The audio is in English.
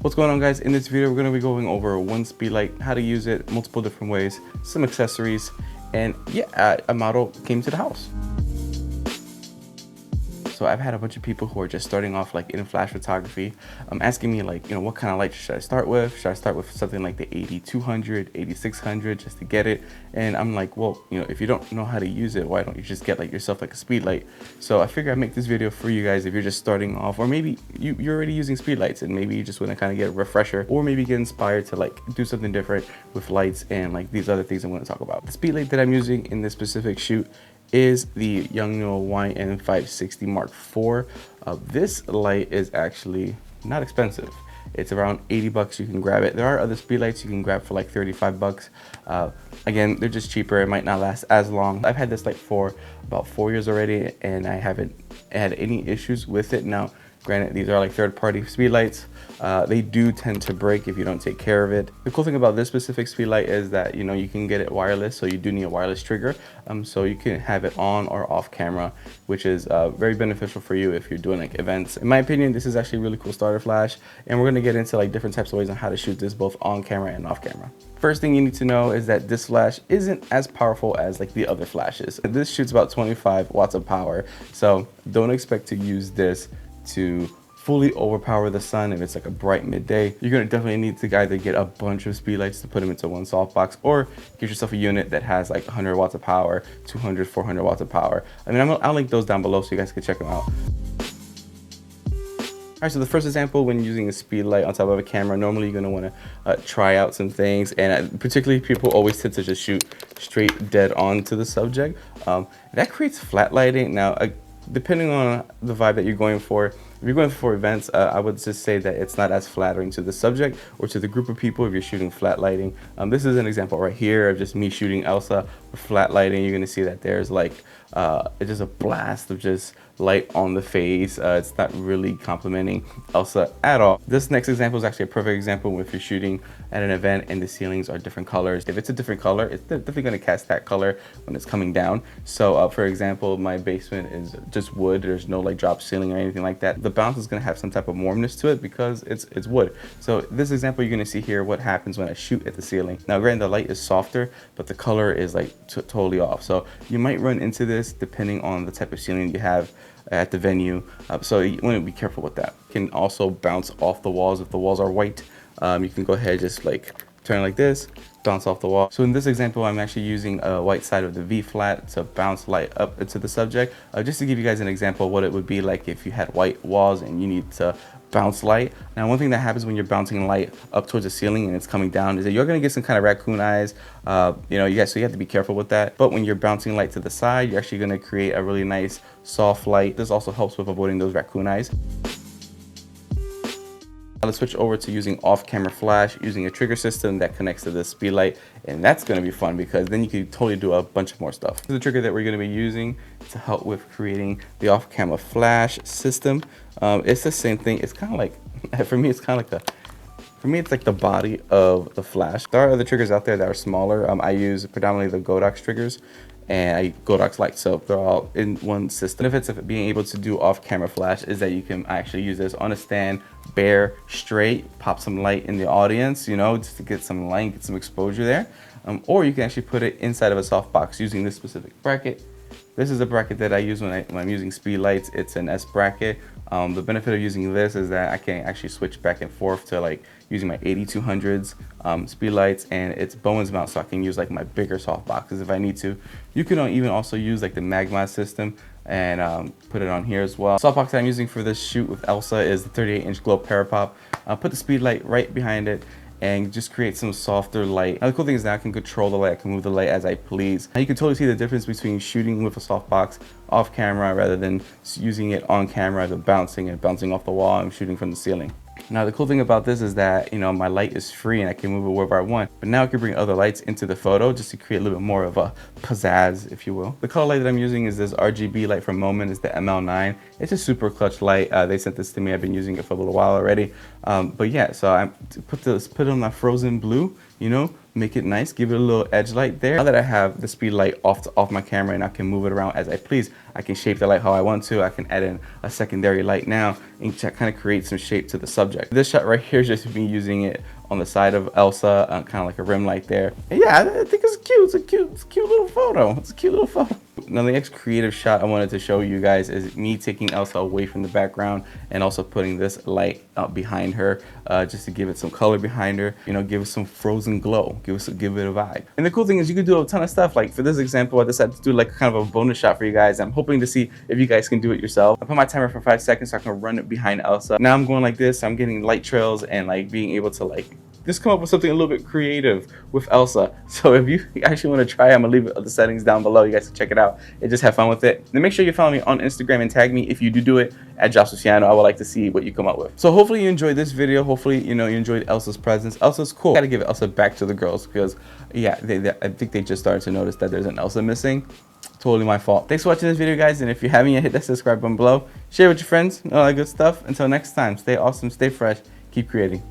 What's going on, guys? In this video, we're going to be going over one speed light, how to use it, multiple different ways, some accessories, and yeah, a model came to the house. So I've had a bunch of people who are just starting off like in flash photography, asking me like, what kind of light should I start with? Should I start with something like the 8200, 8600 just to get it? And I'm like, well, if you don't know how to use it, why don't you just get like yourself like a speed light? So I figured I'd make this video for you guys if you're just starting off, or maybe you're already using speed lights and maybe you just want to kind of get a refresher, or maybe get inspired to like do something different with lights and like these other things I'm going to talk about. The speed light that I'm using in this specific shoot is the Yongnuo YN560 Mark IV. This light is actually not expensive. It's around 80 bucks. You can grab it. There are other speed lights you can grab for like 35 bucks. Again, they're just cheaper. It might not last as long. I've had this light for about 4 years already, and I haven't had any issues with it. Now, granted, these are like third-party speed lights. They do tend to break if you don't take care of it. The cool thing about this specific speed light is that you can get it wireless, so you do need a wireless trigger. So you can have it on or off camera, which is very beneficial for you if you're doing like events. In my opinion, this is actually a really cool starter flash, and we're gonna get into like different types of ways on how to shoot this both on camera and off camera. First thing you need to know is that this flash isn't as powerful as like the other flashes. This shoots about 25 watts of power, so don't expect to use this to fully overpower the sun. If it's like a bright midday, you're gonna definitely need to either get a bunch of speed lights to put them into one softbox, or get yourself a unit that has like 100 watts of power, 200, 400 watts of power. I mean, I'll link those down below so you guys can check them out. All right, so the first example, when using a speed light on top of a camera, normally you're gonna wanna try out some things, and particularly people always tend to just shoot straight dead on to the subject. That creates flat lighting. Now, depending on the vibe that you're going for, if you're going for events, I would just say that it's not as flattering to the subject or to the group of people if you're shooting flat lighting. This is an example right here of just me shooting Elsa with flat lighting. You're gonna see that there's like, it's just a blast of just light on the face. It's not really complimenting Elsa at all. This next example is actually a perfect example if you're shooting at an event and the ceilings are different colors. If it's a different color, it's definitely gonna cast that color when it's coming down. So for example, my basement is just wood. There's no like drop ceiling or anything like that. The bounce is gonna have some type of warmness to it because it's wood. So this example, you're gonna see here what happens when I shoot at the ceiling. Now granted, the light is softer, but the color is like totally off. So you might run into this depending on the type of ceiling you have at the venue. So you want to be careful with that. You can also bounce off the walls if the walls are white. You can go ahead, just like turn like this, bounce off the wall. So in this example, I'm actually using a white side of the V flat to bounce light up into the subject. Just to give you guys an example of what it would be like if you had white walls and you need to bounce light. Now, one thing that happens when you're bouncing light up towards the ceiling and it's coming down is that you're gonna get some kind of raccoon eyes. So you have to be careful with that. But when you're bouncing light to the side, you're actually gonna create a really nice soft light. This also helps with avoiding those raccoon eyes. Let's switch over to using off-camera flash, using a trigger system that connects to the speed light, and that's going to be fun because then you can totally do a bunch of more stuff. This is the trigger that we're going to be using to help with creating the off-camera flash system. It's the same thing. It's kind of like, for me, it's like the body of the flash. There are other triggers out there that are smaller. I use predominantly the Godox triggers and Godox lights, so they're all in one system. The benefits of being able to do off-camera flash is that you can actually use this on a stand, bare, straight, pop some light in the audience, just to get some light, get some exposure there. Or you can actually put it inside of a softbox using this specific bracket. This is a bracket that I use when I'm using speed lights. It's an S bracket. The benefit of using this is that I can actually switch back and forth to like using my 8200s speed lights, and it's Bowens mount, so I can use like my bigger soft boxes if I need to. You can even also use like the Magma system and put it on here as well. Softbox that I'm using for this shoot with Elsa is the 38-inch glow parapop. I'll put the speed light right behind it and just create some softer light. Now the cool thing is that I can control the light, I can move the light as I please. Now you can totally see the difference between shooting with a softbox off camera rather than using it on camera, the bouncing off the wall and shooting from the ceiling. Now the cool thing about this is that my light is free and I can move it wherever I want, but now I can bring other lights into the photo just to create a little bit more of a pizzazz, if you will. The color light that I'm using is this RGB light from Moment. It's the ML9. It's a super clutch light. They sent this to me. I've been using it for a little while already. But yeah, so I put it on my frozen blue you know, make it nice, give it a little edge light there. Now that I have the speed light off my camera and I can move it around as I please, I can shape the light how I want to. I can add in a secondary light now and kind of create some shape to the subject. This shot right here is just me using it on the side of Elsa, kind of like a rim light there. And yeah, I think it's cute. It's a cute little photo. It's a cute little photo. Now the next creative shot I wanted to show you guys is me taking Elsa away from the background and also putting this light behind her, just to give it some color behind her, you know, give it some frozen glow, give it a vibe. And the cool thing is you can do a ton of stuff. Like for this example, I decided to do like kind of a bonus shot for you guys. I'm hoping to see if you guys can do it yourself. I put my timer for 5 seconds so I can run it behind Elsa. Now I'm going like this. I'm getting light trails and like being able to like just come up with something a little bit creative with Elsa. So if you actually want to try, I'm gonna leave the settings down below. You guys can check it out and just have fun with it. And make sure you follow me on Instagram and tag me if you do it at Josh Luciano. I would like to see what you come up with. So hopefully you enjoyed this video. Hopefully, you know, you enjoyed Elsa's presence. Elsa's cool. Gotta give Elsa back to the girls because yeah, I think they just started to notice that there's an Elsa missing. Totally my fault. Thanks for watching this video, guys. And if you haven't yet, hit that subscribe button below. Share with your friends, all that good stuff. Until next time, stay awesome, stay fresh, keep creating.